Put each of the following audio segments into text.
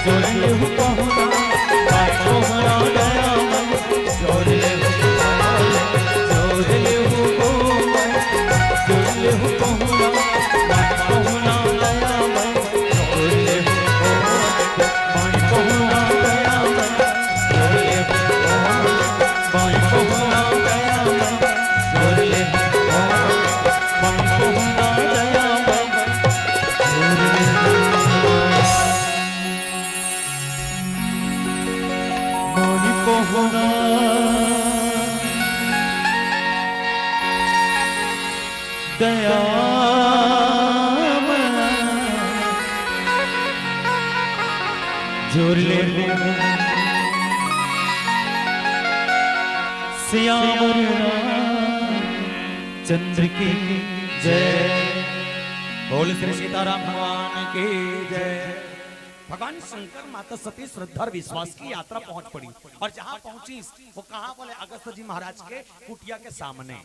जोर ले पहुना भाई पहुना दया जोर ले जोर ले जोर ले पहुना भाई पहुना दया जोर ले भाई पहुना दया जोर ले भाई पहुना दया जोर ले भाई पहुना दया होना दया जोर ले श्याम चंद्र की जय। बोल श्री सीताराम भगवान की जय। भगवान शंकर माता सती श्रद्धा और विश्वास की यात्रा पहुंच पड़ी और जहां पहुंची वो कहां बोले अगस्त जी महाराज के कुटिया के सामने।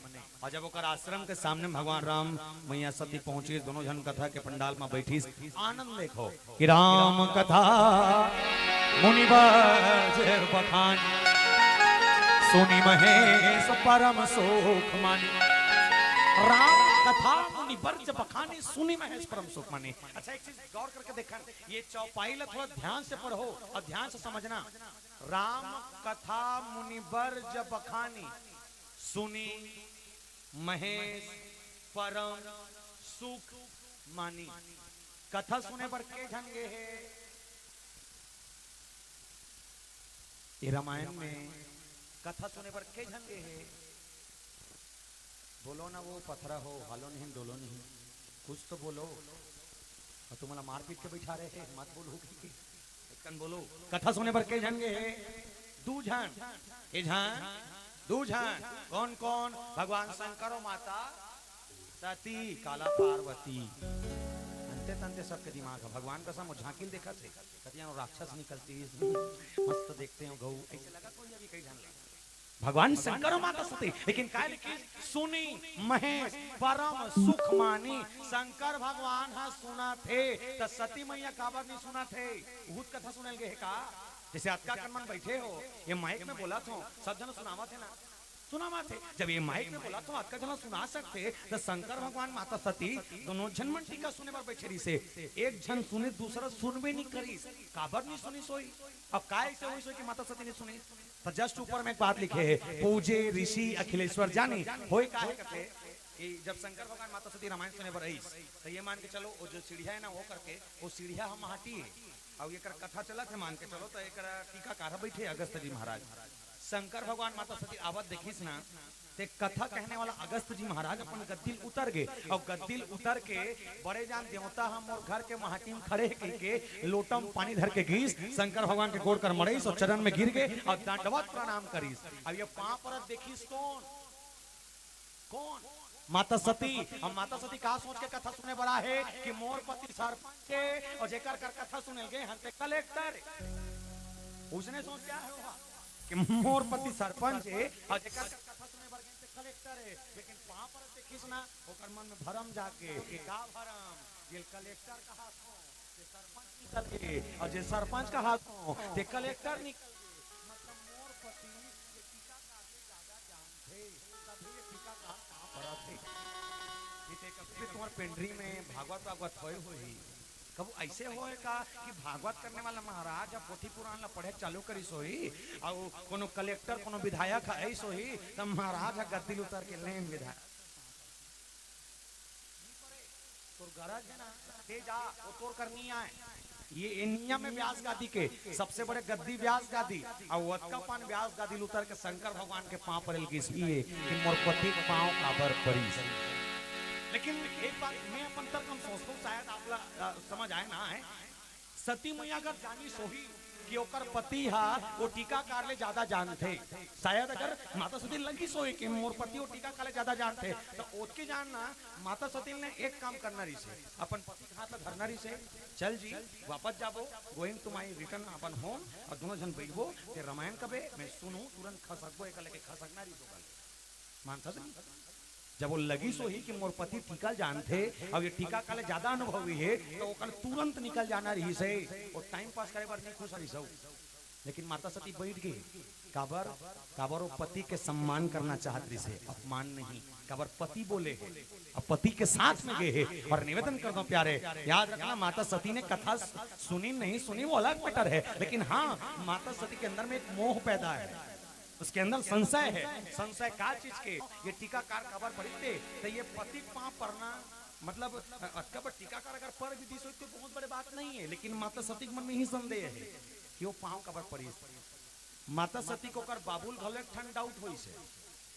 और जब वो आश्रम के सामने भगवान राम मैया सती पहुंची दोनों जन कथा के पंडाल में बैठी आनंद देखो कि राम कथा मुनिवर बखान सुनी महेश परम सुख मानी। राम कथा मुनि वर्ज बखानी सुनी महेश परम सुख मानी। अच्छा एक चीज गौर करके देखा ये चौपाई ला थोड़ा ध्यान से पढ़ो और ध्यान से समझना। राम कथा मुनि वर्ज बखानी सुनी महेश परम सुख मानी। कथा सुने पर के झंगे है ये रामायण में कथा सुने पर के झंगे है। बोलो ना वो पथरा हो हालो नहीं डोलो नहीं कुछ तो बोलो। और तुम्हारा मारपीट के बैठा रहे हैं मत बोलो कन बोलो। कथा सुने पर के झंगे है दू झन के झन दू झन कौन कौन भगवान शंकर और माता सती काला पार्वती। अंते तंते सबके दिमाग है भगवान का सब झांकिल देखा थे कतियां राक्षस निकलती मस्त देखते हो गऊ ऐसे लगा कोई अभी कहीं झन भगवान शंकर और माता सती। लेकिन काय लिखी सुनी महेश परम सुख मानी। शंकर भगवान हाँ सुना थे तो सती मैया काबर नहीं सुना थे भूत कथा सुनल गए का। जैसे अतका कनमन बैठे हो ये माइक में बोला था सब जन सुनावा थे ना सुनावा थे। जब ये माइक में बोला तो अतका जन सुना सकते तो शंकर भगवान माता सती दोनों जन टीका सुने पर बैठे रही से एक जन सुने दूसरा सुनबे नहीं करी काबर नहीं सुनी सोई। अब काय से हुई सोई कि माता सती ने सुनी तो जस्ट ऊपर में एक बात लिखे है पूजे ऋषि अखिलेश्वर जानी होई काहे कहते कि जब शंकर भगवान माता सती रामायण सुने पर रही तो ये मान के चलो वो जो सीढ़िया है ना वो करके वो सीढ़िया हम माटी है और ये कथा चला थे मान के चलो तो एक टीका कार बैठे अगस्त जी महाराज। शंकर भगवान माता सती आवत देखिस ना ते कथा कहने वाला अगस्त जी महाराज अपन गद्दिल उतर गए और गद्दिल उतर के बड़े जान देवता हम और घर के महाटी में खड़े के लोटम पानी धर के घीस शंकर भगवान के गोड़ कर मरीस और चरण में गिर गए और दंडवत प्रणाम करीस। अब ये पांव पर देखिस कौन कौन माता सती। और माता सती कहा सोच के कथा सुने बड़ा है कि मोर पति सरपंच है और जेकर कर कथा सुने गए हंते कलेक्टर। उसने सोच क्या है कि मोर पति सरपंच है और जेकर कथा सुने बर गए कलेक्टर है। लेकिन वहां पर देखिस ना ओकर मन में भरम जाके का भरम ये कलेक्टर कहा तो जे सरपंच निकल गए और जे सरपंच कहा तो ते कलेक्टर निकल गए। मतलब मोर पति ये टीका काटे ज्यादा जानते तभी ये टीका कहां पर थे। ये ते कभी तुम्हार पेंड्री में भागवत होए होई कब ऐसे होए का कि भागवत करने वाला महाराज अब पोथी पुराण ला पढ़े चालू करी सोई और कोनो कलेक्टर कोनो विधायक है सोई तब महाराज गद्दिल उतर के लेन विधायक तोर गरज है ना ते जा वो तोर करनी आए। ये नियम में व्यास गादी के सबसे बड़े गद्दी व्यास गादी और वत्कापान व्यास गादी उतर के शंकर भगवान के पांव पर कि मोर पति पांव काबर परी। लेकिन एक बात मैं अपन तक हम सोचता हूँ शायद आप समझ आए ना है सती मैया अगर जानी सोही कि ओकर पति हा वो टीकाकार ले ज्यादा जानते शायद अगर माता सती लगी सोई कि मोर पति वो टीकाकार ले ज्यादा जानते तो ओके जानना माता सती ने एक काम करना रही से अपन पति हाथ में धरना रही से चल जी वापस जाबो गोइंग टू माय रिटर्न अपन होम और दोनों जन बैठबो ते रामायण कबे मैं सुनू तुरंत खसकबो एक लेके खसकना रही तो मान सक जब वो लगी सो ही कि मोर पति टीका जानते और ये टीका काले ज्यादा अनुभवी है तो वो तुरंत निकल जाना रही से और टाइम पास करे बार नहीं खुश रही सो। लेकिन माता सती बैठ गई काबर काबर वो पति के सम्मान करना चाहत रही से, अपमान नहीं। काबर पति बोले है और पति के साथ में गए है। और निवेदन कर दो प्यारे, याद रखना माता सती ने कथा सुनी नहीं सुनी वो अलग मैटर है, लेकिन हाँ माता सती के अंदर में एक मोह पैदा है, उसके अंदर संशय है। संशय का चीज के ये टीकाकार खबर पड़ी थे तो ये पति पाप पढ़ना मतलब कबर टीकाकार अगर पर विधि से तो बहुत बड़ी बात नहीं है, लेकिन माता सती के मन में ही संदेह है कि वो पाँव कबर पड़ी। माता सती को कर बाबुल घले ठंड डाउट हुई से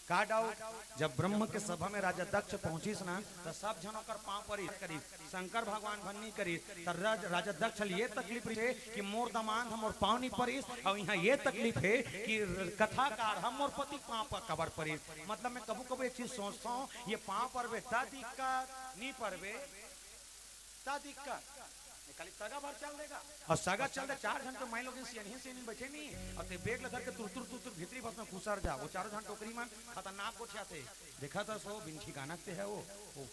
का डाउट, जब ब्रह्म के सभा में राजा दक्ष पहुंचिस ना तो सब जनों कर पांव पड़ी करी शंकर भगवान भन्नी करी तो राजा दक्ष ये तकलीफ है कि मोर दमांद हमर पांव नहीं पड़ी और यहाँ ये तकलीफ है कि कथाकार हम मोर पति पांव पर कबर पड़ी। मतलब मैं कबू कबू एक चीज सोचता हूँ ये पांव परवे ता दिक्कत नहीं परवे ता दिक्कत खाली सगा भर चल देगा और सगा चल दे 4 घंटे मैं लोग से नहीं बैठे नहीं और ते बेग लधर के तुर भीतरी बस में घुसर जा वो 4 घंटे टोकरी में खतरनाक को छाते देखा था सो बिंठी गाना ते है वो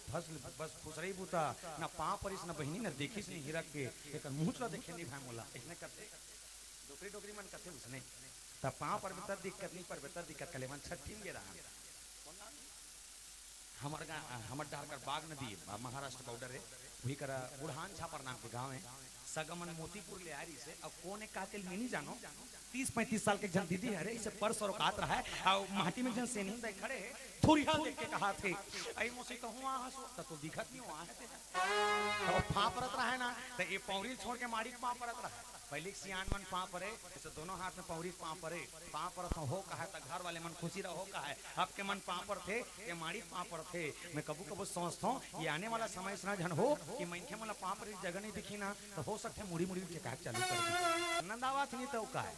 फसल बस खुसरई बुता ना पांव परिस ना बहिनी ना देखिस नहीं हिरक के एक मुंह ला देखे नहीं भाई मोला इसने करते डोकरी मन करते उसने तब पांव पर बेहतर दिक्कत नहीं पर बेहतर दिक्कत कले मन छठी में रहा हमर डारकर बाग नदी महाराष्ट्र बॉर्डर है वही करा बुढ़ान छापर नाम के गांव है सगमन मोतीपुर ले आ रही से अब कौन है कातिल मैं नहीं जानो 30-35 साल के जन दीदी अरे इसे पर सरोकात रहा है और माटी में जन सेनी दे खड़े थोड़ी हाल देख के कहा थे आई मोसे कहूं वहां सो तो दिखत नहीं वहां है और फापरत रहा है ना तो ये पौड़ी छोड़ के माड़ी फापरत रहा है पहले सियान मन पाँव परे ऐसे दोनों हाथ में पौड़ी पाँव परे पाँव पर हो कहा है तो घर वाले मन खुशी रहो कहा है आपके मन पाँव पर थे ये माड़ी पाँव पर थे। मैं कबू कबू सोचता हूँ ये आने वाला समय इतना झन हो कि मैं मतलब पाँव पर जगह नहीं दिखी ना तो हो सकते मुड़ी मुड़ी के काट चालू कर दी नंदावात नहीं तो का है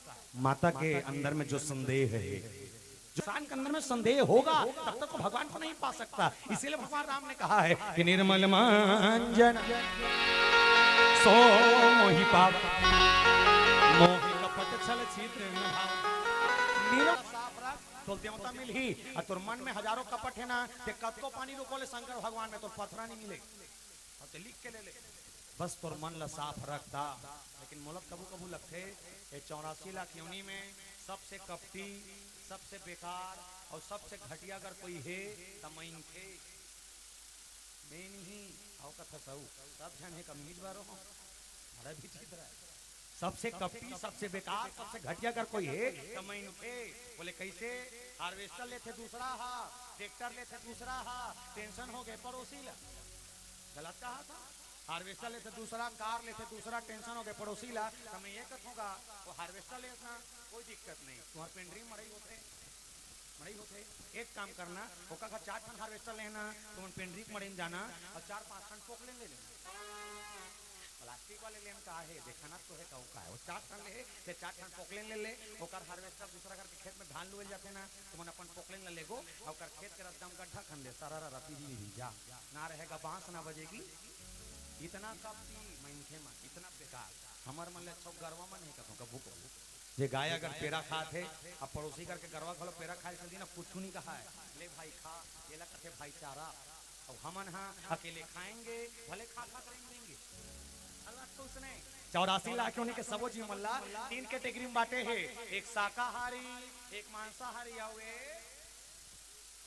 माता के अंदर में जो संदेह है जो इंसान के अंदर में संदेह होगा तब तक तो भगवान को नहीं पा सकता। इसीलिए भगवान राम ने कहा है कि निर्मल मंजन सो मोहि पाप मोहि कपट छल छिद्र नीरव साफ रख तो देवता मिल ही और तोर मन में हजारों कपट है ना ते कद को पानी रोको ले शंकर भगवान में तो पथरा नहीं मिले और ते लिख के ले बस तोर मन ला साफ रखता। लेकिन मोलक कबू कबू लगते ये 84 लाख योनि में सबसे कपटी सबसे बेकार और सबसे घटिया अगर कोई है तो मैं थे मैं नहीं आओ कथा सऊ सब जन है कमीज बारो हमारा भी चित्र है सबसे कपटी सबसे बेकार सबसे घटिया अगर कोई है तो मैं थे बोले कैसे हार्वेस्टर लेते दूसरा हा ट्रैक्टर लेते दूसरा हा टेंशन हो गए पड़ोसी ला गलत कहा था हार्वेस्टर लेते दूसरा कार लेते दूसरा टेंशन हो गए पड़ोसी ला तो मैं ये कहूँगा वो हार्वेस्टर लेना कोई दिक्कत नहीं तुम्हारे पेंड्री मड़ई होते एक काम करना होका का 4 टन हार्वेस्टर लेना तुम पेंड्री मड़ई जाना और 4-5 टन पोकलेन ले लेना प्लास्टिक वाले लेन का है देखना तो है का है वो 4 टन ले ते 4 टन पोकलेन ले ले ओकर हार्वेस्टर दूसरा करके खेत में धान लुएल जाते ना तुम अपन पोकलेन ले लेगो और ओकर खेत के रद्दम गड्ढा खन ले सारा रपी जा ना रहेगा बांस ना बजेगी इतना कपटी मैं इतना बेकार हमार मन ले छो गरवा मन नहीं कहूं कबू को जे गाय अगर पेड़ा खाते अब पड़ोसी करके गरवा खलो पेड़ा खाए जल्दी ना कुछ नहीं कहा है ले भाई खा केला कथे भाईचारा अब हमन हाँ अकेले खाएंगे भले खा करेंगे अल्लाह तो उसने 84 लाख होने के सबो जी मल्ला 3 कैटेगरी में बांटे हैं एक शाकाहारी एक मांसाहारी आवे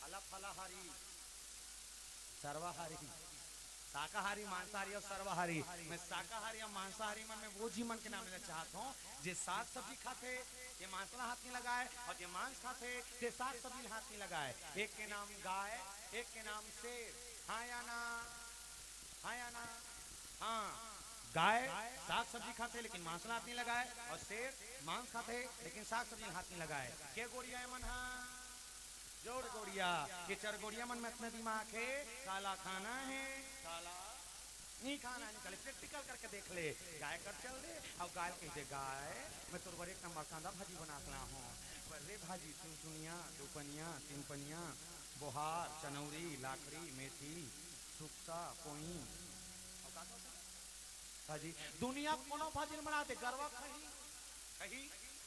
अलग फलाहारी सर्वाहारी शाकाहारी मांसाहारी और सर्वाहारी। मैं शाकाहारी और मांसाहारी मन में वो जी मन के नाम लेना चाहता हूँ जे साग सब्जी खाते ये मांसला हाथ नहीं लगाए और ये मांस खाते ये साग सब्जी हाथ नहीं लगाए। एक के नाम गाय एक के नाम शेर हाँ या ना हाँ गाय साग सब्जी खाते लेकिन मांसला हाथ नहीं लगाए और शेर मांस खाते लेकिन साग सब्जी हाथ नहीं लगाए। के गोड़िया मन हाँ जोड़ गोड़िया ये 4 गोड़िया मन में इतना दिमाग है काला खाना है काला नहीं खाना निकले प्रैक्टिकल करके देख ले गाय कर चल दे और गाय कहते गाय मैं तो बड़े एक नंबर कांदा भाजी बना रहा हूँ बड़े भाजी सुनिया 2 पनिया 3 पनिया बोहार चनौरी लाखड़ी मेथी सुक्ता पोई भाजी दुनिया कोनो भाजी बनाते गरवा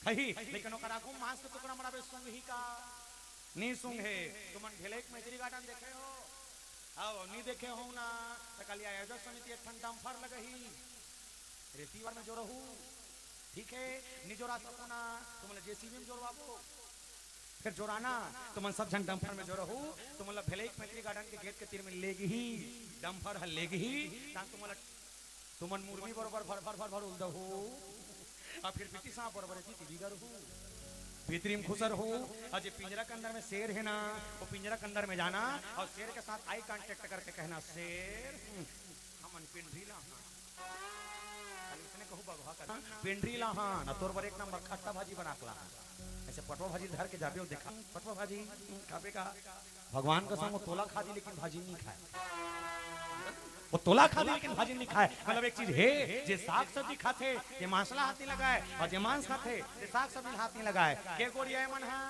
कही लेकिन ओकरा मांस के टुकड़ा बनावे संग ही का नहीं सुंघे तुमन ढेले एक मैत्री गार्डन देखे हो आओ नहीं देखे हो ना कल आयोजक समिति एक ठन डम्फर लगही रेतीवर में जो रहू ठीक है नहीं जोड़ा सको ना तुम जेसीबी में जोड़वाबो फिर जोड़ाना तुम सब जन डम्फर में जो रहू तुम भेले मैत्री गार्डन के गेट के तीर में लेगी ही डम्फर हल लेगी ही तुमन मुर्मी बरोबर भर भर भर भर उल दहू और फिर पिटी सांप बरोबर थी बिगर हो भीतरी में खुसर हो और जो पिंजरा के अंदर में शेर है ना वो पिंजरा के अंदर में जाना और शेर के साथ आई कांटेक्ट करके कहना शेर हमन पिंडरी ला इसने कहू बगवा कर पिंडरी ला हां ना तोर पर एक नंबर खट्टा भाजी बना के ला ऐसे पटवा भाजी धर के जाबे देखा पटवा भाजी खाबे का भगवान का संग तोला खा दी लेकिन भाजी नहीं खाए वो तोला खा दी लेकिन भाजी नहीं खाए मतलब एक चीज है जे साग सब्जी खाते जे मसाला हाथ नहीं लगाए और जे मांस खाते जे साग सब्जी हाथ नहीं लगाए के गोड़िया मन हां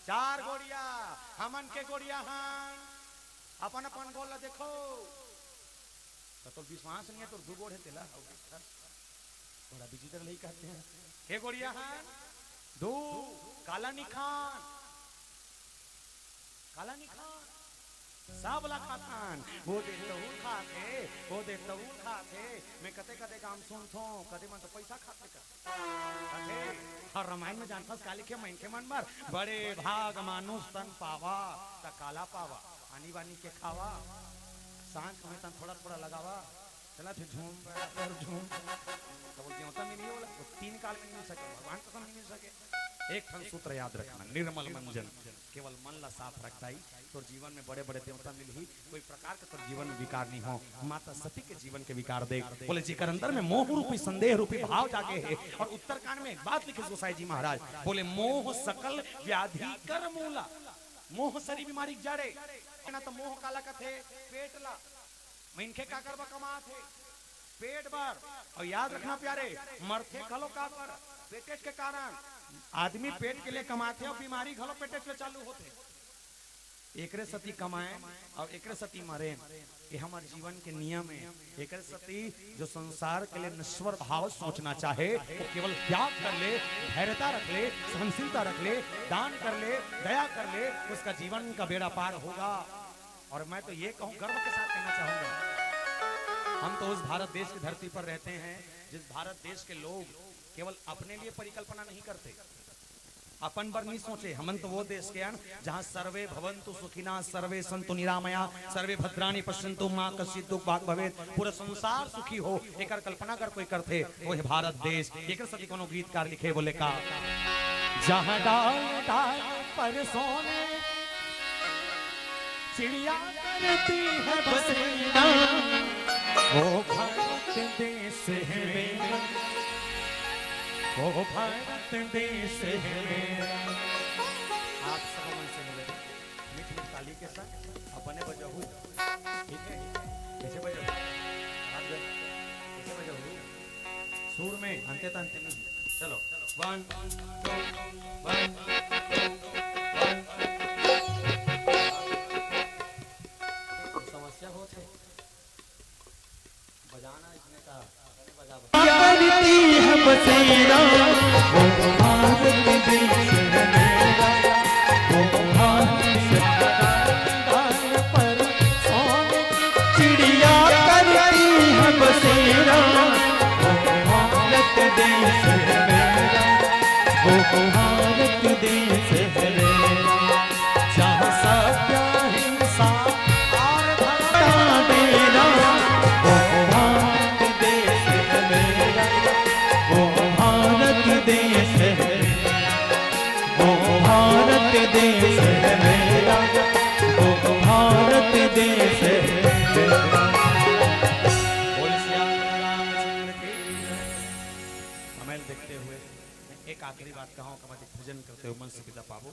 4 गोड़िया हमन के गोड़िया हां अपन अपन बोल देखो तो विश्वास नहीं है तो 2 गोड़े तेला थोड़ा विचित्र नहीं कहते हैं के गोड़िया हां 2 काला निखान सावला खातान वो देखता हूँ खाते मैं कते काम सुनथो कते मन तो पैसा खाते कते हर रामायण में जानथस काली के मन के मन पर बड़े भाग मानुष तन पावा त काला पावा आनी बानी के खावा सांस में तन थोड़ा थोड़ा लगावा चला फिर झूम तो वो देवता में नहीं होला वो 3 काल में नहीं हो सके भगवान कसम नहीं हो सके एक ठन सूत्र याद रखना निर्मल मंजन केवल मन ला साफ रखता ही तो जीवन में बड़े बड़े देवता मिल ही कोई प्रकार का तो जीवन में विकार नहीं हो माता सती के जीवन के विकार देख बोले जीकर अंदर में मोह रूपी संदेह रूपी भाव जागे है और उत्तरकांड में एक बात लिखे गोसाई जी महाराज बोले मोह सकल व्याधि कर मूला मोह सरी बीमारी जड़े ना तो मोह काला कथे पेट ला इनके का करबा कमा थे पेट बार और याद रखना प्यारे मरथे खलो का पर पेटेज के कारण आदमी पेट के लिए कमाते और बीमारी घलो पेटेज से चालू होते एकरे सती कमाए और एकरे सती मरे ये हमारे जीवन के नियम है एकरे सती जो संसार के लिए नश्वर भाव सोचना चाहे वो केवल त्याग कर ले धैर्यता रख ले सहनशीलता रख ले दान कर ले दया कर ले उसका जीवन का बेड़ा पार होगा और मैं तो ये कहूँ गर्व के साथ कहना चाहूंगा हम तो उस भारत देश की धरती पर रहते हैं जिस भारत देश के लोग केवल अपने लिए परिकल्पना नहीं करते अपन पर नहीं सोचे हमन तो वो देश के जहाँ सर्वे भवन्तु सुखिना सर्वे संतु निरामया सर्वे भद्राणि पश्यन्तु मां कश्चित् दुःख भाग भवेत् पूरा संसार सुखी हो एकर कल्पना कर कोई करते वो है भारत देश एकर सती कोनो गीतकार लिखे बोले का जहाँ डाल पर सोने चिड़िया करती है बसेरा वो भारत देश है मेरा वो भारत देश है मेरा आप सब मन से बोले मीठ मीठ ताली के साथ अपने बजाऊ ठीक है कैसे बजाऊ कैसे बजाऊ सुर में अंते तंते में चलो 1 2 1 समस्या होते बजाना इसने का करती है बसेरा वो भारत देश है मेरा वो भारत पर सोने चिड़िया करती है बसेरा वो भारत देश है मेरा वो भारत देश है मेरा जहाँ सत्य हिंसा और भक्ता मेरा वो भारत देश है मेरा वो भारत देश है वो भारत देश है मेरा वो भारत देश है मेरा। देखते हुए एक आखिरी बात कहूं भजन करते हुए मन से पिता पावो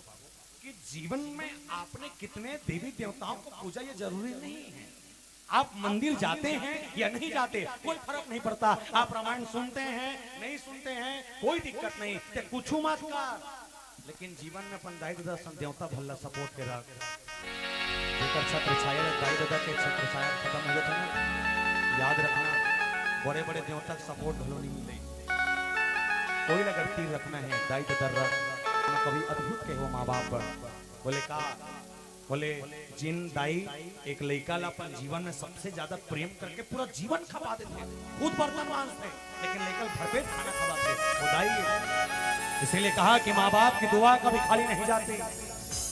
कि जीवन में आपने कितने देवी देवताओं को पूजा ये जरूरी नहीं है आप मंदिर जाते हैं या नहीं जाते कोई फर्क नहीं पड़ता आप रामायण सुनते हैं नहीं सुनते हैं कोई दिक्कत नहीं ते कुछ मत का लेकिन जीवन में अपन दाई दादा देवता भल्ला सपोर्ट के रख जेकर छत्र छाया दाई दादा के छत्र छाया खत्म हो गया था याद रखना बड़े बड़े देवता सपोर्ट भलो नहीं मिले कोई अगर तीर रखना है दाई दादा रख कभी अद्भुत के हो माँ बाप पर बोले का बोले जिन दाई एक लड़का ला अपन जीवन में सबसे ज्यादा प्रेम करके पूरा जीवन खपा देते, खुद बर्तन मांजते, लेकिन लड़का भरपेट खाना खवाते, वो दाई है। इसीलिए कहा कि माँ बाप की दुआ कभी खाली नहीं जाती,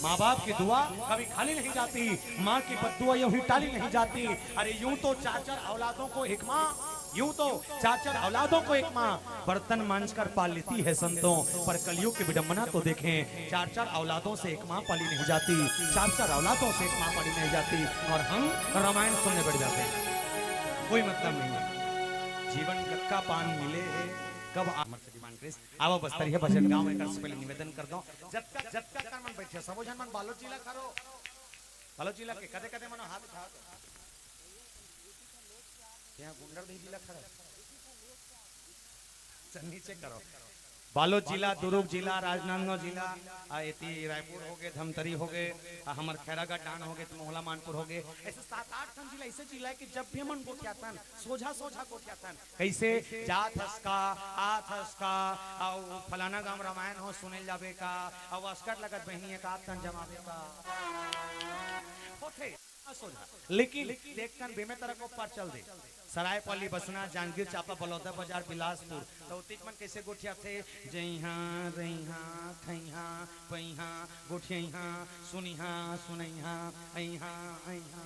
माँ बाप की दुआ कभी खाली नहीं जाती, माँ की बद्दुआ यूं ही टाली नहीं जाती। अरे यूं तो 4-4 औलादों को एक माँ, यूं तो 4-4 औलादों को एक माँ बर्तन मांझ कर पाल लेती है संतों, पर कलयुग की विडंबना तो देखें, 4-4 औलादों से एक माँ पाली नहीं जाती, 4-4 औलादों से एक माँ पाली नहीं जाती, और हम रामायण सुनने बैठ जाते हैं। कोई मतलब नहीं, जीवन कक्का पान मिले कब आवो बस्तरिया भजन गांव में कर से पहले निवेदन कर दो जब का कर मन बैठे सबो जन मन बालो जिला करो, बालो जिला के कदे कदे मनो हाथ उठा यहाँ गुंडर दे जिला खड़ा चल नीचे करो, बालोद जिला, दुर्ग जिला, राजनांदगांव जिला, एती रायपुर हो गए, धमतरी हो गए, हमार खैरागढ़ डांड हो गए, तो मोहला मानपुर हो गए, ऐसे 7-8 ठन जिला ऐसे जिला है कि जब भी हमन गोठियातन सोझा गोठियातन कैसे जात हसका आत हसका और फलाना गांव रामायण हो सुने जावे का और अस्कट लगत बहनी का तन जमावे का होथे सोझा, लेकिन देखकर बेमे तरह को पर चल दे सरायपाली बसना जांगीर चापा बलौदा बाजार बिलासपुर तो मन कैसे गोठिया थे जइहा रहिहा खइहा पइहा गोठिया सुनिहा सुनइहा अइहा अइहा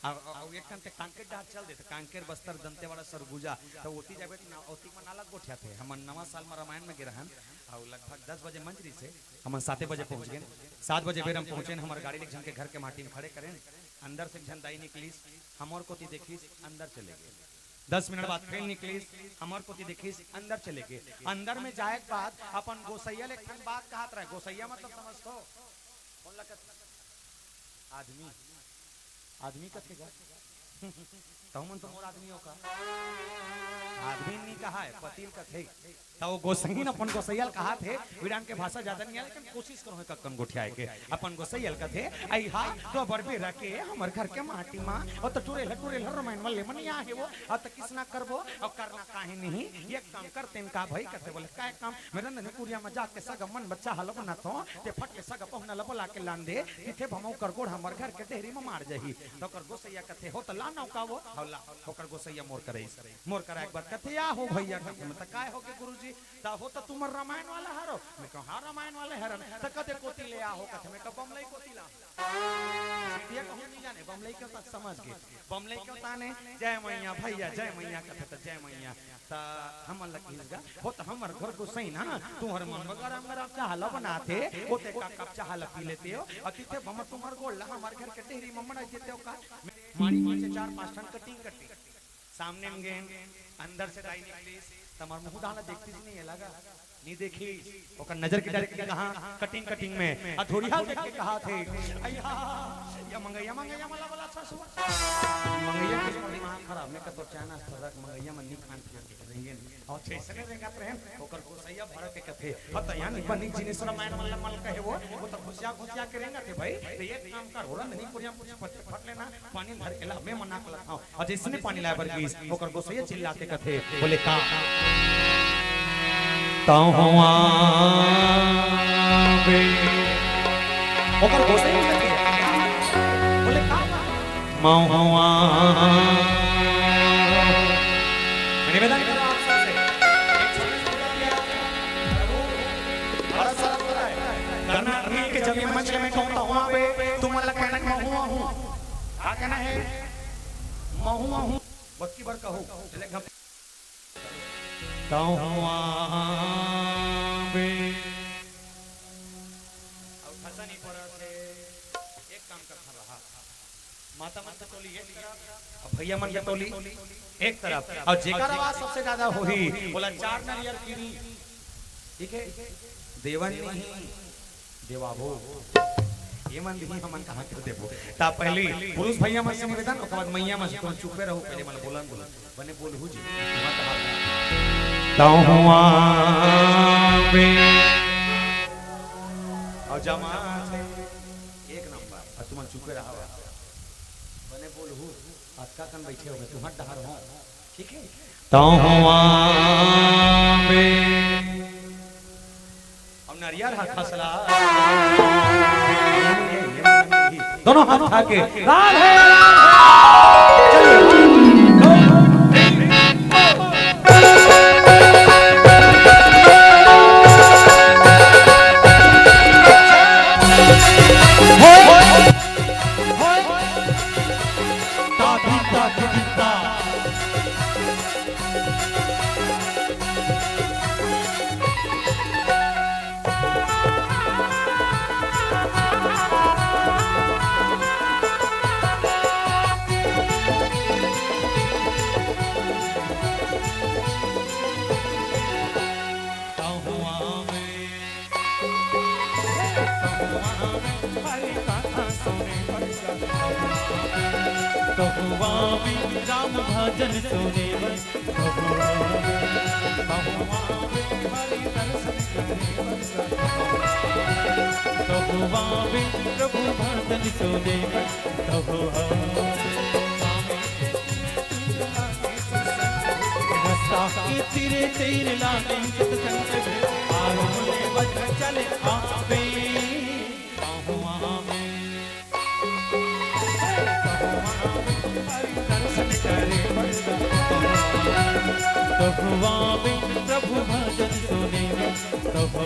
और एक ते कांकेर डार चल दे कांकेर बस्तर दंतेवाड़ा सरगुजा तो ओती जाबे ना ओती मन अलग गोठिया थे हम नवा साल में रामायण में गिरहन और लगभग 10 बजे मंजरी से हम 7 बजे पहुंच गए, 7 बजे बेर हम पहुंचे हमारे गाड़ी एक जन के घर के माटी में खड़े करें, अंदर से झंडाई निकली हमर कोती देखी अंदर चले गए, 10 मिनट बाद फिर निकली हमर कोती देखी अंदर चले गए, अंदर में जाए के बाद अपन गोसैया ले बात कहत रहे, गोसैया मतलब समझतो कौन लगत आदमी, आदमी कथेगा तो मन तो मोर आदमियों का आदमी नहीं कहा है पतिल कथे तो गोसैन अपन गोसैयल कहा थे विरान के भाषा ज्यादा नहीं है लेकिन कोशिश करो कक्कन गोठियाए के अपन गोसैयल कथे आई हा तो बरबे रखे हमर घर के माटी मां और तो टुरेल रामायण वाले मन या है वो और तो किसना करबो और करना काहे नहीं एक काम करते इनका भाई कथे बोले काय काम मेरा ननकुरिया में जाके सग मन बच्चा हल बना तो ते फट के सग पहुना लबला के लान दे इथे भमौ कर गोड़ हमर घर के देहरी में मार जही तो कर गोसैया कथे हो तो लानौ का वो हौला होकर गोसैया मोर करे मोर करा एक बात कथे या हो भैया में त काय हो के गुरुजी ता हो तो तुम रामायण वाला हरो मैं कह हां रामायण वाले हरन त कदे कोती ले आ हो कथे मैं कह बमलई कोती ला सीटिया कहूं नहीं जाने बमलई के तक समझ गए बमलई के ताने जय मैया भैया जय मैया कथे त जय मैया ता हम लकीसगा हो तो हमर घर गोसैन ना तुहर मन वगैरह मेरा चाहला बनाते ओते का कप चाहला पी लेते हो अतिथे हम तुमर गोल हमार घर के टेहरी ममड़ा जेते हो का मारी नीचे 4-5 टन कटिंग सामने में गए अंदर से दाई निकली तमार मुंह डाला देखती नहीं है लगा नहीं देखी ओकर नजर की डायरेक्ट कहां कटिंग में अधोरिया देख के कहा थे अय्या या मंगैया मला बोला अच्छा सुन मंगैया के दिमाग खराब मैं तो चाना सरक मंगैया मन नहीं खान पिए रहेंगे और छेसे ने रेंगा प्रेम ओकर गोसैया भर के कथे पता यानी बनी जिनिस रामायण वाला मल कहे वो तो खुशिया के रेंगा थे भाई तो ये काम कर होला नहीं पुरिया फट लेना पानी भर के ला मैं मना कर खाओ और जिसने पानी लाया बरगीस ओकर गोसैया चिल्लाते कथे बोले का ताहुआ बे ओकर गोसैया कथे बोले का महुआ निवेदन करो आप सबसे एक छोटे से बड़ा सारा पूरा है करना मिल के जमीन मंच में कहता हूं बे तुम अल्लाह कहना महुआ हूं आ कहना है महुआ हूं बक्की बार कहो चले हम ताहुआ बे अब फंसा नहीं पड़ा थे एक काम करता रहा माता मन टोली है अब भैया मन के टोली एक तरफ और जेकर आवाज सबसे ज्यादा होही बोला 4 नारियल कीरी ठीक है देवन नहीं देवाभो ये मन भी हमन कहां कर देबो ता पहले पुरुष भैया मन से निवेदन ओकर बाद मैया मन से तुम चुपे रहो पहले मन बोलन बने बोलहु जी मत ताहुआ बे और जमा एक नंबर और तुम चुपे रहो बने बोलहु अक्का कन बैठे हो तुम हट डहर हो ठीक है ताहुआ बे अब नारियल हाथ खसला दोनों हाथ उठा के राधे राधे राम भजन सुने प्रभु भजन सुने तेरे तेरे लागे चले आवे प्रभु भजन सुने प्रभु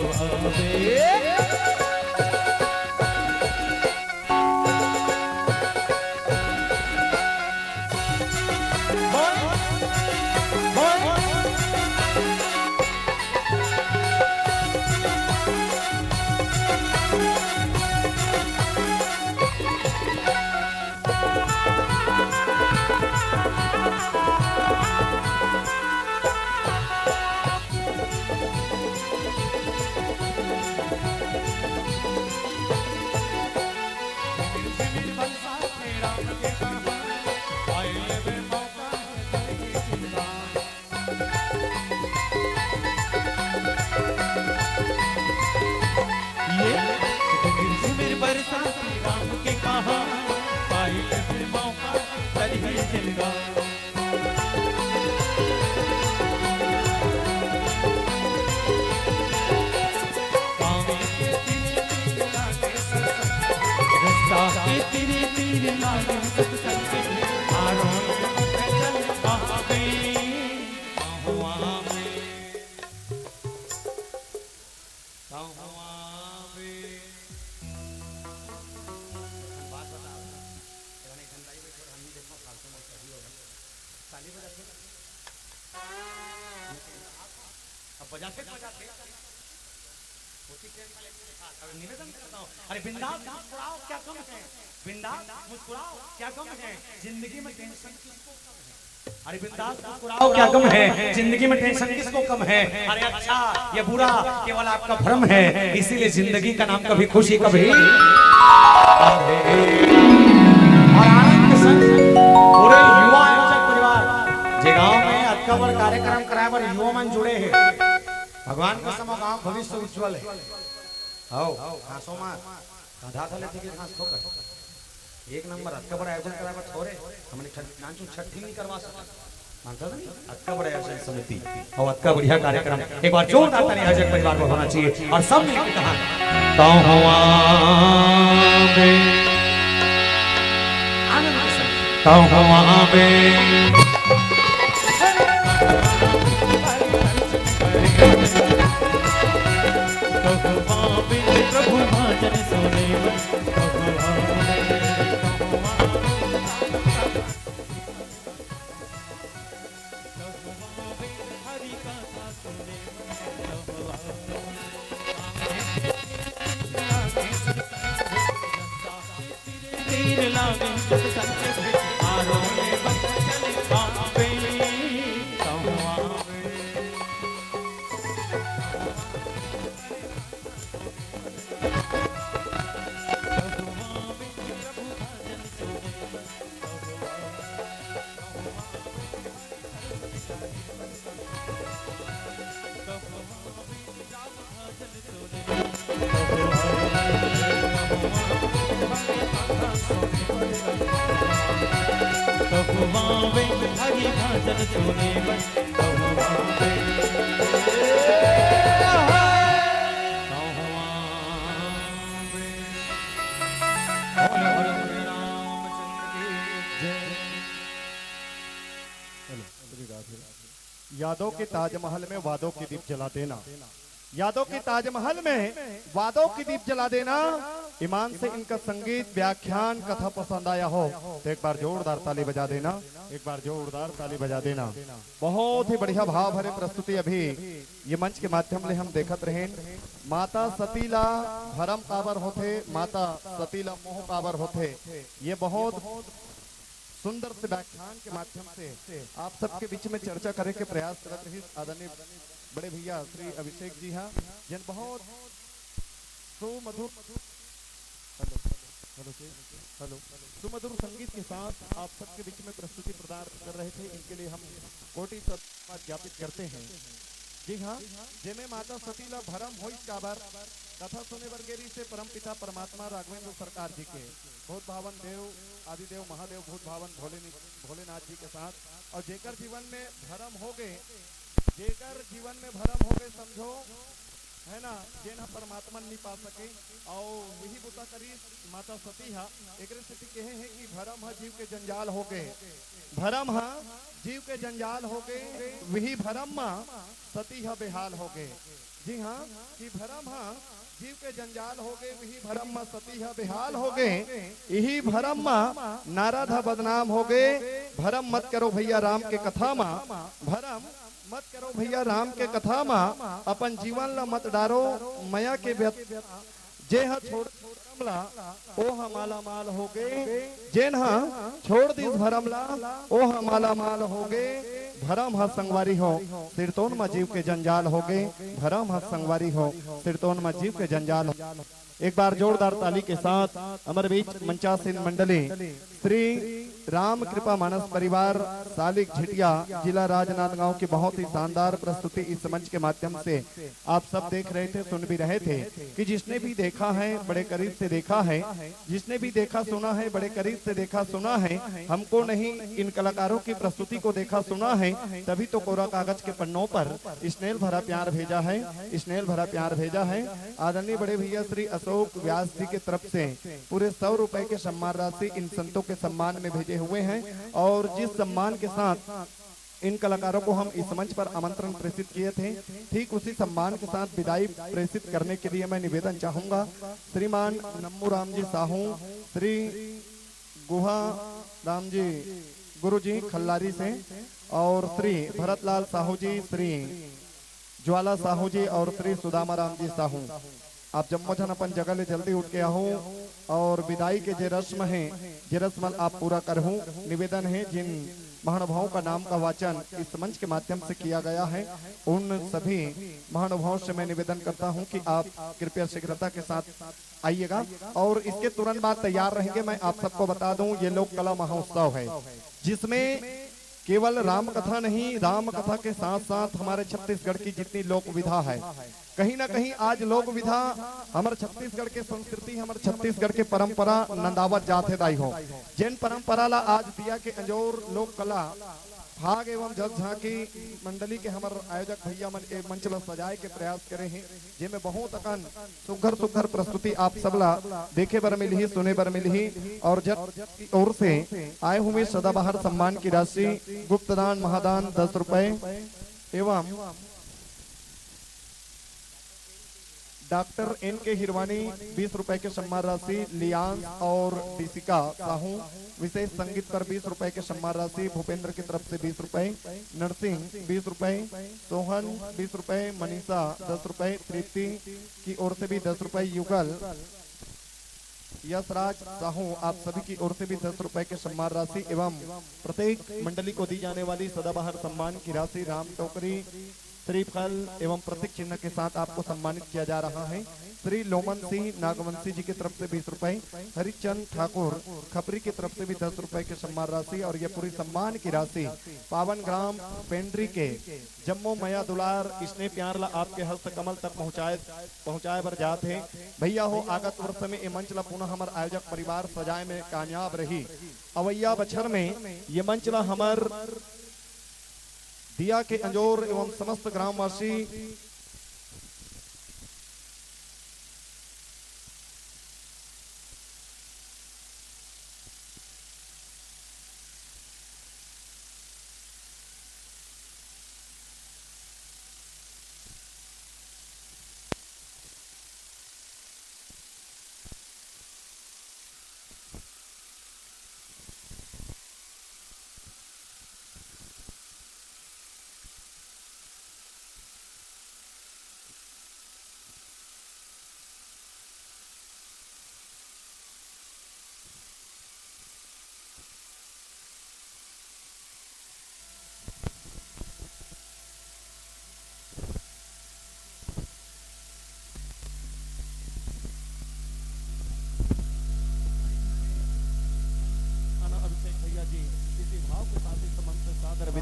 तेरे तेरे लागे निवेदन करता हूं, अरे बिंदास मुस्कुराओ, क्या कम है? बिंदास मुस्कुराओ, क्या कम है? जिंदगी में टेंशन किसको कम है? अरे बिंदास मुस्कुराओ, क्या कम है? जिंदगी में टेंशन किसको कम है? अरे अच्छा ये बुरा केवल आपका भ्रम है, इसीलिए जिंदगी का नाम कभी खुशी कभी और आनंद के संग पूरे युवा आयोजक परिवार जे गांव में अक्कबर कार्यक्रम कराए पर युवा मन जुड़े हैं। भगवान का समो गांव भविष्य उज्जवल है। आओ खासो मां आधा थले थी के खास ठोकर एक नंबर अक्कबर आयोजन कराए छोरे हमने नाचू छठी नहीं करवा सका मानता नहीं अक्कबर आयोजन समिति और अक्का बढ़िया कार्यक्रम एक बार जोरदार ताली आयोजक परिवार को होना चाहिए और सब मिलकर कहा तो हुआ बे आनंद के साथ तो हुआ बे प्रभु भजन सुने हरि कथा सुने तीर लागे आरो हरि भजन सुने यादों के ताजमहल में वादों की दीप जला देना, यादों के ताजमहल में वादों की दीप जला देना। ईमान से इनका संगीत व्याख्यान कथा पसंद आया हो तो एक बार जोरदार ताली बजा देना, एक बार जोरदार ताली बजा देना। बहुत ही बढ़िया भाव भरे प्रस्तुति अभी ये मंच के माध्यम से हम देखत रहे। माता सतीला भरम काबर होते, माता सतीला मोह काबर होते, ये बहुत सुंदर से व्याख्यान के माध्यम से आप सबके बीच में चर्चा करे के प्रयास करते रही आदरणीय बड़े भैया श्री अभिषेक जी हाँ, जिन बहुत सुमधुर हेलो हेलो हेलो सुमधुर संगीत के साथ आप सबके बीच में प्रस्तुति प्रदान कर रहे थे। इनके लिए हम कोटि धन्यवाद ज्ञापित करते हैं। जी हाँ, जेमे माता सतीला भरम होई काबर कथा सुने बरगेरी से परम पिता परमात्मा राघवेंद्र सरकार जी के बहुत भावन देव आदिदेव महादेव भूत भावन भोलेनाथ जी के साथ, और जेकर जीवन में भरम हो गए, जेकर जीवन में भरम हो गए समझो है ना, जेन परमात्मा नहीं पा सके और वही बुता करी माता सती हा एक स्थिति कहे है कि भरम हा जीव के जंजाल हो गए, भरम हा जीव के जंजाल हो गए, वही भरम मा सती हा बेहाल हो गए। जी हाँ, कि भरम हा जीव के जंजाल हो गए, वही भरम मा सती हा बेहाल हो गए, यही भरम मा नारद हा बदनाम हो गए। भरम मत करो भैया राम के कथा मा, भरम मत करो भैया राम के कथा मा, अपन जीवन ला मत डारो मया के जे हा छोड़ भरमला ओ हा माला माल हो गए, जेन हा छोड़ दिस भरमला ओ हा माला माल हो गए। भरम हा संगवारी हो सिरतोन मा जीव के जंजाल हो गए, भरम हा संगवारी हो सिरतोन मा जीव के जंजाल हो। एक बार जोरदार ताली के साथ हमारे बीच मंचासीन मंडली श्री राम कृपा मानस परिवार सालिक झिटिया जिला राजनांदगांव की बहुत ही शानदार प्रस्तुति इस मंच के माध्यम से आप सब देख रहे थे, सुन भी रहे थे कि जिसने भी देखा है बड़े करीब से देखा है, जिसने भी देखा सुना है बड़े करीब से देखा सुना है। हमको नहीं इन कलाकारों की प्रस्तुति को देखा सुना है, तभी तो कोरा कागज के पन्नों पर स्नेह भरा प्यार भेजा है, स्नेह भरा प्यार भेजा है। आदरणीय बड़े भैया श्री अशोक व्यास जी की तरफ से पूरे 100 रुपए के सम्मान राशि इन संतों के सम्मान में भेजे हुए हैं, और जिस सम्मान के साथ इन कलाकारों को हम इस मंच पर आमंत्रण प्रेषित किए थे, ठीक उसी सम्मान के साथ विदाई प्रेषित करने के लिए मैं निवेदन चाहूंगा श्रीमान नम्मू राम जी साहू, श्री गुहा राम जी गुरु जी खल्लारी से, और श्री भरतलाल साहू जी, श्री ज्वाला साहू जी और श्री सुदामा राम जी साहू। आप जम्मो जन अपन जगह ले जल्दी उठ के आओ और विदाई के जे रस्म है जे रस्म आप पूरा करहूं। निवेदन है जिन महानुभावों का नाम का वाचन इस मंच के माध्यम से किया गया है, उन सभी महानुभावों से मैं निवेदन करता हूं कि आप कृपया शीघ्रता के साथ आइएगा, और इसके तुरंत बाद तैयार रहेंगे। मैं आप सबको बता दूं ये लोक कला महोत्सव है जिसमें केवल राम कथा नहीं, राम कथा के साथ साथ हमारे छत्तीसगढ़ की जितनी लोक विधा है, कहीं ना कहीं आज लोक विधा हमारे छत्तीसगढ़ के संस्कृति, हमारे छत्तीसगढ़ के परंपरा नंदावत जाते दाई हो, जिन परंपरा ला आज दिया के अंजोर लोक कला भाग एवं जग झांकी मंडली के हमारे आयोजक भैया मन एक मंच ला सजाए के प्रयास करे हैं, जिनमें बहुत अकन सुघर सुघर प्रस्तुति आप सबला देखे बर मिली, सुने बर मिली। और जब की ओर से आए हुए सदाबहार सम्मान की राशि गुप्तदान महादान 10 रुपए एवं डॉक्टर एन के हिरवानी 20 रुपए के सम्मान राशि, लियांस और दिशिका साहू विशेष संगीत पर 20 रुपए के सम्मान राशि, भूपेंद्र की तरफ से 20 रुपए, नरसिंह 20 रुपए, सोहन 20 रुपए, मनीषा 10 रुपए, तृप्ति की ओर से भी 10 रुपए, युगल यशराज साहू आप सभी की ओर से भी 10 रुपए के सम्मान राशि एवं प्रत्येक मंडली को दी जाने वाली सदाबहार सम्मान की राशि राम टोकरी श्रीफल एवं प्रतीक चिन्ह के साथ आपको सम्मानित किया जा रहा है। श्री लोमन सिंह नागवंशी जी की तरफ से 20 रुपए, हरिचंद ठाकुर खपरी की तरफ से भी 10 रुपए के सम्मान राशि, और ये पूरी सम्मान की राशि पावन ग्राम पेंड्री के जम्मो मया दुलार इसने प्यार ला आपके हस्त कमल तक पहुंचाए बर जाते हैं। भैया हो आगत वर्ष में ये मंच ला पुनः हमारे आयोजक परिवार सजाए में कामयाब रही। अवैया बछर में ये मंच ला हमार दिया के अंजोर एवं समस्त ग्रामवासी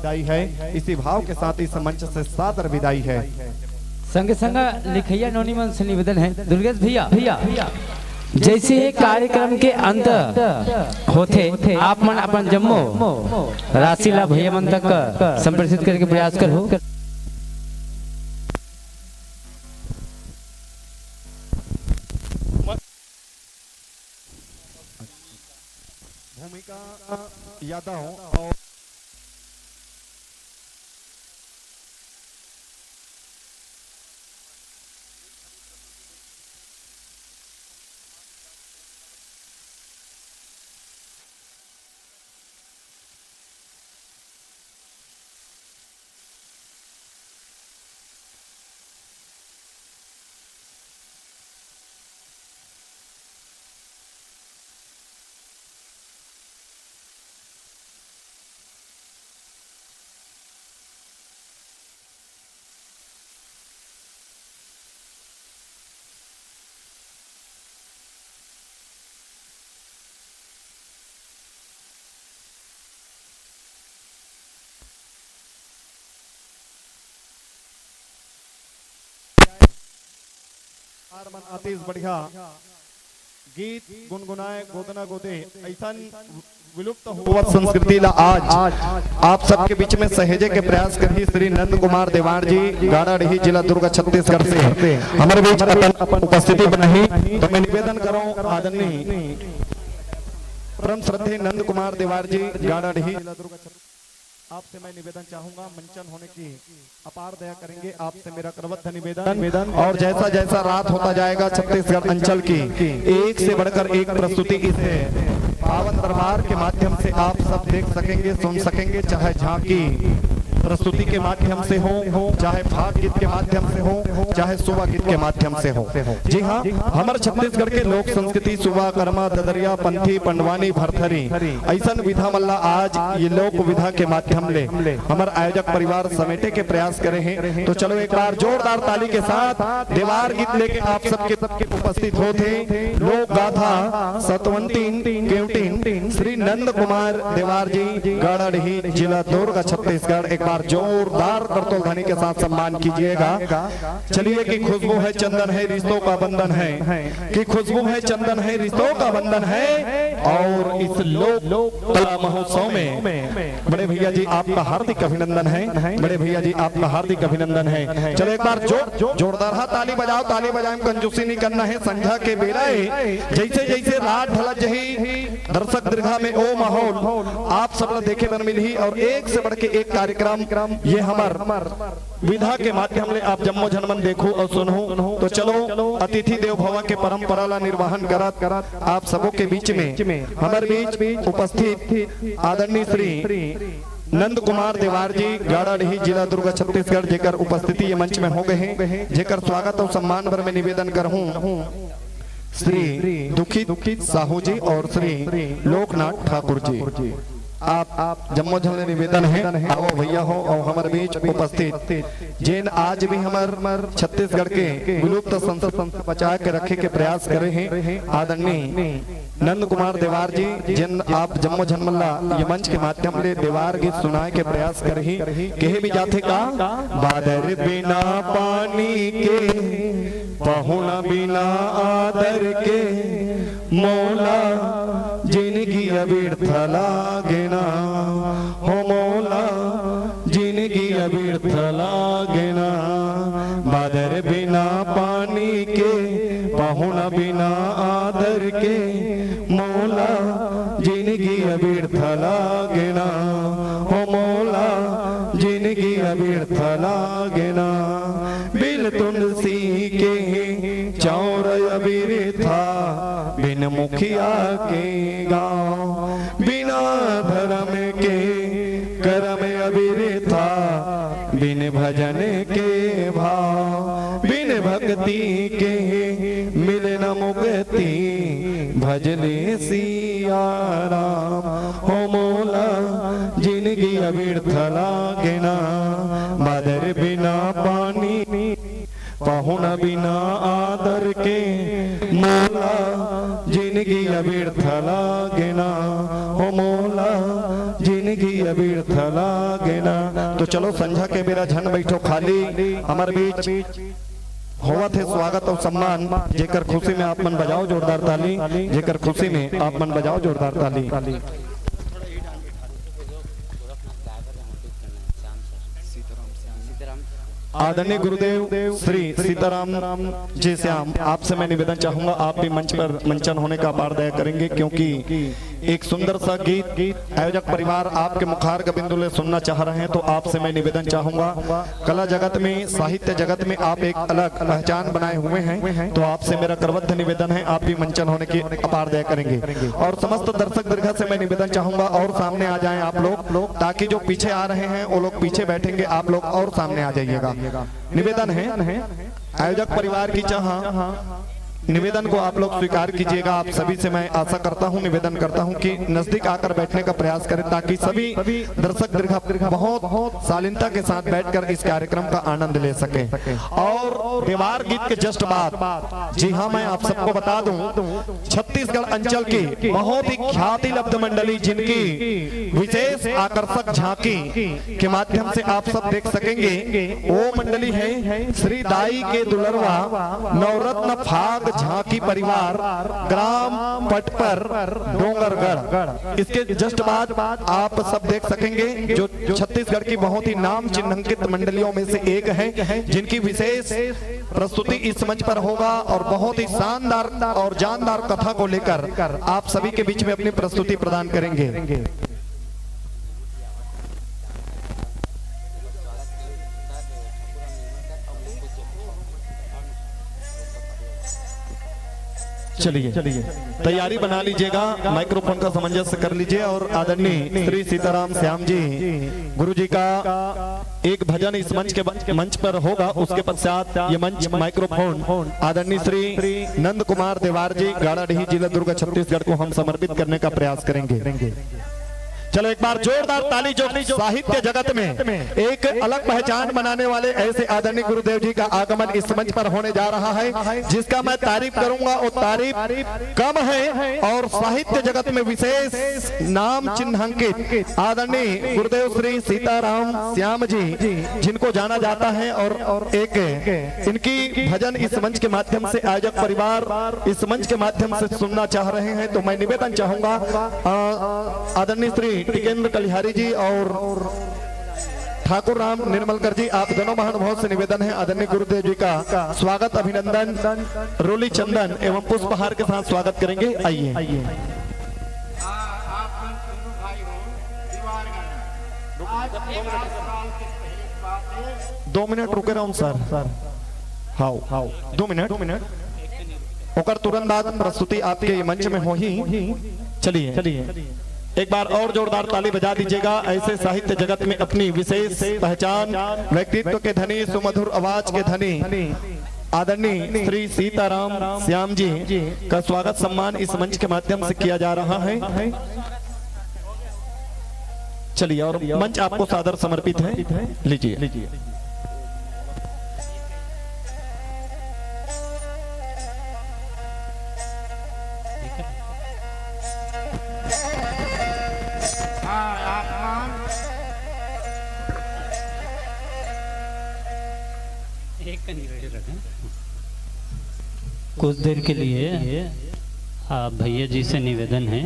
विदाई है। इसी भाव के साथ इस मंच से सादर विदाई है। संगे संग लिखैया नौनिमन से निवेदन है दुर्गेश भैया जैसे ये कार्यक्रम के अंत होते आप मन अपन जम्मो राशि ला भैया मन तक संप्रेषित करके प्रयास करो। भूमिका यादव और अति बढ़िया गीत गुनगुनाए गोदना गोदे ऐसा विलुप्त हुआ संस्कृति ला आज आप सबके बीच में सहेजे के प्रयास करी श्री नंद कुमार देवार जी गाड़ाडीही जिला दुर्ग छत्तीसगढ़ से हमारे बीच अपन उपस्थिति बनाई। तो मैं निवेदन करूं आदरणीय परम श्रद्धेय नंद कुमार देवार जी गाड़ाडीही जिला दुर्ग आपसे मैं निवेदन चाहूंगा मंचन होने की अपार दया करेंगे। आपसे मेरा करबद्ध निवेदन और जैसा जैसा रात होता जाएगा छत्तीसगढ़ अंचल की एक से बढ़कर एक प्रस्तुति इसे पावन दरबार के माध्यम से आप सब देख सकेंगे सुन सकेंगे, चाहे झांकी प्रस्तुति के माध्यम से हो, चाहे फाग गीत के माध्यम से हो, चाहे सुबह गीत के माध्यम से हो। जी हाँ, हमारे छत्तीसगढ़ के लोक संस्कृति सुबह कर्मा ददरिया पंथी पंडवानी भरथरी ऐसा विधा मल्ला आज ये लोक विधा के माध्यम ले हमारे आयोजक परिवार समेटे के प्रयास करे हैं। तो चलो एक बार जोरदार ताली के साथ देवार गीत लेके आप सबके उपस्थित होते लोक गाथा सतवंतीन केवटीन श्री नंद कुमार देवार जी गाड़ाडीही जिला दुर्ग छत्तीसगढ़ एक बार जोरदार करतोल ध्वनि के साथ सम्मान कीजिएगा। चलिए कि खुशबू है चंदन है रिश्तों का बंधन है, कि खुशबू है चंदन है रिश्तों का बंधन है। और इस लोक कला महोत्सव में बड़े भैया जी आपका हार्दिक अभिनंदन है, बड़े भैया जी आपका हार्दिक अभिनंदन है। चलो एक बार जोरदार हाथ ताली बजाओ, ताली बजाए कंजूसी नहीं करना है। संध्या के बेला जैसे जैसे रात ढलत जही दर्शक दीर्घा में ओ माहौल आप सब देखे बन मिली और एक से बढ़ के एक कार्यक्रम ये हमार विधा के माध्यम ले आप जम्मो जनमन देखो और सुनो। तो चलो अतिथि देव भव के परंपरा ला निर्वहन करत आप सबों के बीच में हमारे बीच उपस्थित आदरणीय श्री नंद कुमार देवार जी गाड़ाडीही जिला दुर्ग छत्तीसगढ़ जेकर उपस्थिति ये मंच में हो गए हैं, जेकर स्वागत और सम्मान भर में निवेदन करहूं श्री दुखित साहू जी और श्री लोकनाथ ठाकुर जी। आप जम्मो झलने निवेदन है आओ भैया हो और हमारे बीच उपस्थित जिन आज भी हमार छत्तीसगढ़ के विलुप्त संस्कृति बचा के रखे के प्रयास करे हैं आदरणीय नंद कुमार देवार जी जिन आप जम्मो झलमल्ला ये मंच के माध्यम ले देवार गीत सुनाए के प्रयास करही कहे भी जाते का बादर बिना पानी के पहुना बिना आदर के मौला जिंदगी अबिरथ लागे ना हो मौला जिंदगी अबिरथ लागे ना। बादर बिना पानी के पहुना बिना आदर के मौला जिंदगी अबिरथ लागे ना हो मौला जिंदगी अबिरथ लागे ना। बिन तुलसी के चौर अबिरथा बिन मुखिया के गाँव बिना धर्म के कर्म अबिरथा बिन भजन के भाव बिन भक्ति के मिले न मुक्ति भजने सिया राम हो मौला जिंदगी अबिरथ लागे ना। बादर बिना पानी पहुना बिना आदर के मौला जिंदगी अबिरथ लागे ना हो मौला जिंदगी जिंदगी अबीर लागे ना। तो चलो संझा के बेरा झन बैठो खाली हमार बीच होवा थे स्वागत और सम्मान जेकर खुशी में आप मन बजाओ जोरदार ताली, जेकर खुशी में आप मन बजाओ जोरदार ताली। आदरणीय गुरुदेव श्री सीताराम जी श्याम, आपसे मैं निवेदन चाहूंगा आप भी मंच पर मंचन होने का अपार दया करेंगे, क्योंकि एक सुंदर सा गीत आयोजक परिवार आपके मुखार का बिंदु सुनना चाह रहे हैं। तो आपसे मैं निवेदन चाहूंगा, कला जगत में साहित्य जगत में आप एक अलग पहचान बनाए हुए हैं, तो आपसे मेरा करबद्ध निवेदन है आप भी मंचन होने की अपार दया करेंगे। और समस्त दर्शक दीर्घा से मैं निवेदन चाहूंगा और सामने आ जाएं आप लोग, ताकि जो पीछे आ रहे हैं वो लोग पीछे बैठेंगे, आप लोग और सामने आ जाइएगा। निवेदन है आयोजक परिवार की चाह निवेदन को आप लोग स्वीकार कीजिएगा। आप सभी से मैं आशा करता हूं, निवेदन करता हूं कि नजदीक आकर बैठने का प्रयास करें, ताकि सभी दर्शक दीर्घा बहुत शालीनता के साथ बैठकर इस कार्यक्रम का आनंद ले सके। और देवार गीत के जस्ट बाद जी हाँ, मैं आप सबको बता दूं, छत्तीसगढ़ अंचल की बहुत ही ख्याति लब्ध मंडली जिनकी विशेष आकर्षक झांकी के माध्यम से आप सब देख सकेंगे, वो मंडली है श्री दाई के दुलरवा नवरत्न फाग झांकी परिवार, ग्राम पटपर डोंगरगढ़। इसके जस्ट बाद आप सब देख सकेंगे जो छत्तीसगढ़ की बहुत ही नाम चिन्हांकित मंडलियों में से एक है, जिनकी विशेष प्रस्तुति इस मंच पर होगा और बहुत ही शानदार और जानदार कथा को लेकर आप सभी के बीच में अपनी प्रस्तुति प्रदान करेंगे। चलिए तैयारी बना लीजिएगा, माइक्रोफोन का सामंजस्य कर लीजिए। और आदरणीय श्री सीताराम श्याम जी गुरु जी का एक भजन इस मंच पर होगा, उसके पश्चात ये मंच माइक्रोफोन आदरणीय श्री नंद कुमार देवार जी गाड़ाडीही जिला दुर्ग छत्तीसगढ़ को हम समर्पित करने का प्रयास करेंगे। चलो एक बार जोरदार ताली जो साहित्य जगत में एक अलग पहचान बनाने वाले ऐसे आदरणीय गुरुदेव जी का आगमन इस मंच पर होने जा रहा है, जिसका मैं तारीफ करूंगा वो तारीफ कम है। और साहित्य जगत में विशेष नाम चिन्हांकित आदरणीय गुरुदेव श्री सीताराम श्याम जी, जिनको जाना जाता है, और एक इनकी भजन इस मंच के माध्यम से आयोजक परिवार इस मंच के माध्यम से सुनना चाह रहे हैं। तो मैं निवेदन चाहूंगा आदरणीय श्री टिकेंद्र कलिहारी जी और ठाकुर राम निर्मलकर जी, आप दोनों महानुभाव से निवेदन है आदरणीय गुरुदेव जी का स्वागत अभिनंदन रोली चंदन एवं पुष्पहार के साथ स्वागत करेंगे। आइए 2 मिनट रुके रहूं सर, हाँ 2 मिनट ओकर तुरंत बाद प्रस्तुति आपके मंच में हो ही। चलिए एक बार और जोरदार ताली बजा दीजिएगा। ऐसे साहित्य जगत में अपनी विशेष पहचान, व्यक्तित्व के धनी, सुमधुर आवाज के धनी आदरणीय श्री सीताराम श्याम जी का स्वागत सम्मान इस मंच के माध्यम से किया जा रहा है। चलिए और मंच आपको सादर समर्पित है, लीजिए। कुछ देर के लिए भैया जी से निवेदन है,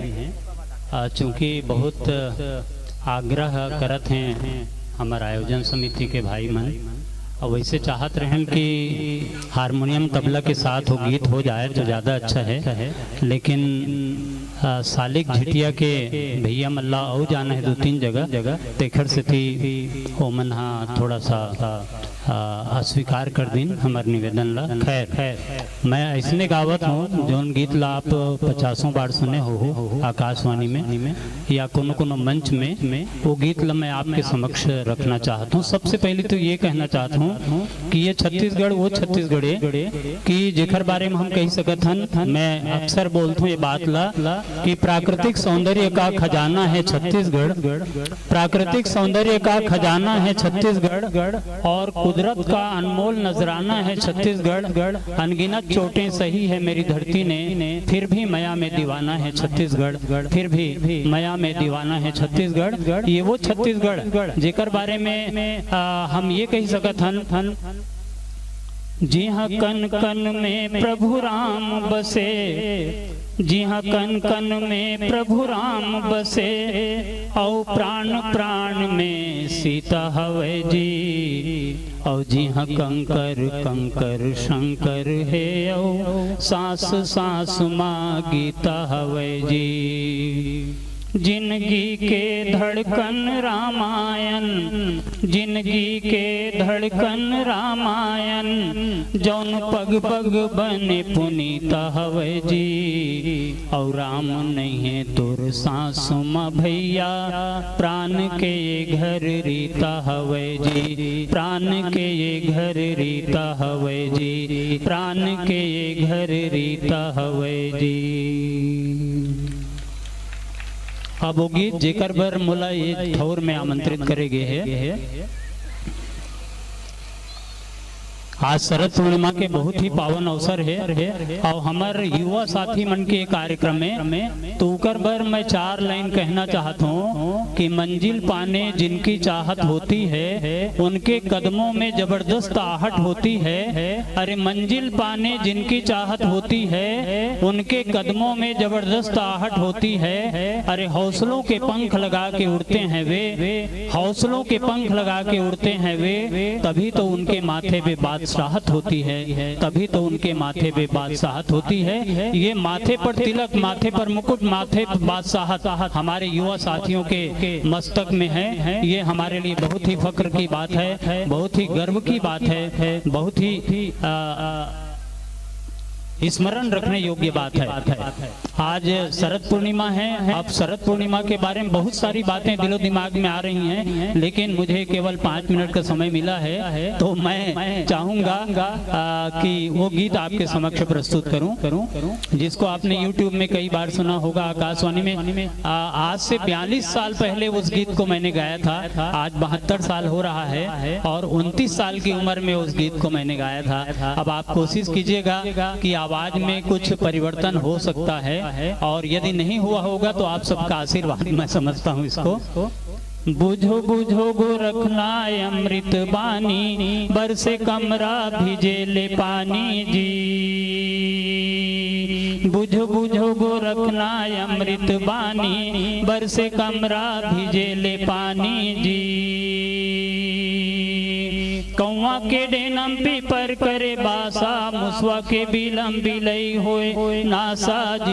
चूंकि बहुत आग्रह करत हैं हमारे आयोजन समिति के भाई मन, और वैसे चाहत रहें कि हारमोनियम तबला के साथ वो गीत हो जाए तो ज़्यादा अच्छा है, लेकिन सालिक झिटिया के भैया मल्ला और जाना है 2-3 जगह तेखर से थी ओमन हाँ थोड़ा सा अस्वीकार कर दिन हमार निवेदन ला। खैर मैं ऐसने गावत हूँ जौन गीत ला आप 50 बार सुने हो आकाशवाणी में या कोनो मंच में, वो गीत ला मैं आपके समक्ष रखना चाहता हूँ। सबसे पहले तो ये कहना चाहता हूँ कि ये छत्तीसगढ़ वो छत्तीसगढ़ कि जेखर बारे में हम कह सकत हन, मैं अक्सर बोलता हूँ ये बात ला कि प्राकृतिक सौंदर्य का खजाना है छत्तीसगढ़, प्राकृतिक सौंदर्य का खजाना है छत्तीसगढ़ और कुदरत का अनमोल नजराना है छत्तीसगढ़। अनगिनत चोटें सही है मेरी धरती ने, फिर भी माया में दीवाना है छत्तीसगढ़, फिर भी माया में दीवाना है छत्तीसगढ़। ये वो छत्तीसगढ़ जेकर बारे में हम ये कही सकत हन, जी हाँ कन कन में प्रभु राम बसे, जी हाँ कन कन में प्रभु राम बसे, औ प्राण प्राण में सीता हवे जी। औ जी हाँ कंकर कंकर शंकर है, औ सांस सांस माँ गीता हवे जी। जिंदगी के धड़कन रामायण, जिंदगी के धड़कन रामायण, जौन पग पग बने पुनीता हवे जी। और राम नहीं है तुर सांस म भैया, प्राण के ये घर रीता हवे जी, प्राण के ये घर रीता हवे जी, प्राण के ये घर रीता हवे जी। अब वो गीत जेकर बर मोला एक ठौर में आमंत्रित करे गे है। आज शरद पूर्णिमा के बहुत ही पावन अवसर है और हमारे युवा साथी मन के कार्यक्रम में तो उकर बर मैं 4 लाइन कहना चाहता हूँ कि मंजिल पाने जिनकी चाहत होती है, उनके कदमों में जबरदस्त आहट होती है। अरे मंजिल पाने जिनकी चाहत होती है, उनके कदमों में जबरदस्त आहट होती है। अरे हौसलों के पंख लगा के उड़ते हैं वे, हौसलों के पंख लगा के उड़ते हैं वे, तभी तो उनके माथे पे बादशाहत होती है, तभी तो उनके माथे पे बादशाहत होती है। ये माथे पर तिलक, माथे पर मुकुट, माथे पर बादशाहत हमारे युवा साथियों के मस्तक में है। ये हमारे लिए बहुत ही फक्र की बात है, बहुत ही गर्व की बात है, बहुत ही स्मरण रखने योग्य बात है। आज शरद पूर्णिमा है। अब शरद पूर्णिमा के बारे में बहुत सारी बातें दिलो दिमाग में आ रही हैं, लेकिन मुझे केवल 5 मिनट का समय मिला है, तो मैं चाहूंगा कि वो गीत आपके समक्ष प्रस्तुत करूं, जिसको आपने YouTube में कई बार सुना होगा, आकाशवाणी में। आज से 42 साल पहले उस गीत को मैंने गाया था। आज 72 साल हो रहा है और 29 साल की उम्र में उस गीत को मैंने गाया था। अब आप कोशिश कीजिएगा कि आवाज में कुछ परिवर्तन हो सकता है, और यदि नहीं हुआ होगा तो आप सबका आशीर्वाद मैं समझता हूँ इसको। बुझो बुझो गोरखना अमृत बानी, बरसे कमरा भिजे ले पानी जी। बुझो बुझो गोरखना अमृत बानी, बरसे कमरा भिजे ले पानी जी। कौआ के डेनम पीपर करे बासा, मुसवा के बिलम बिलई होए नासा जी।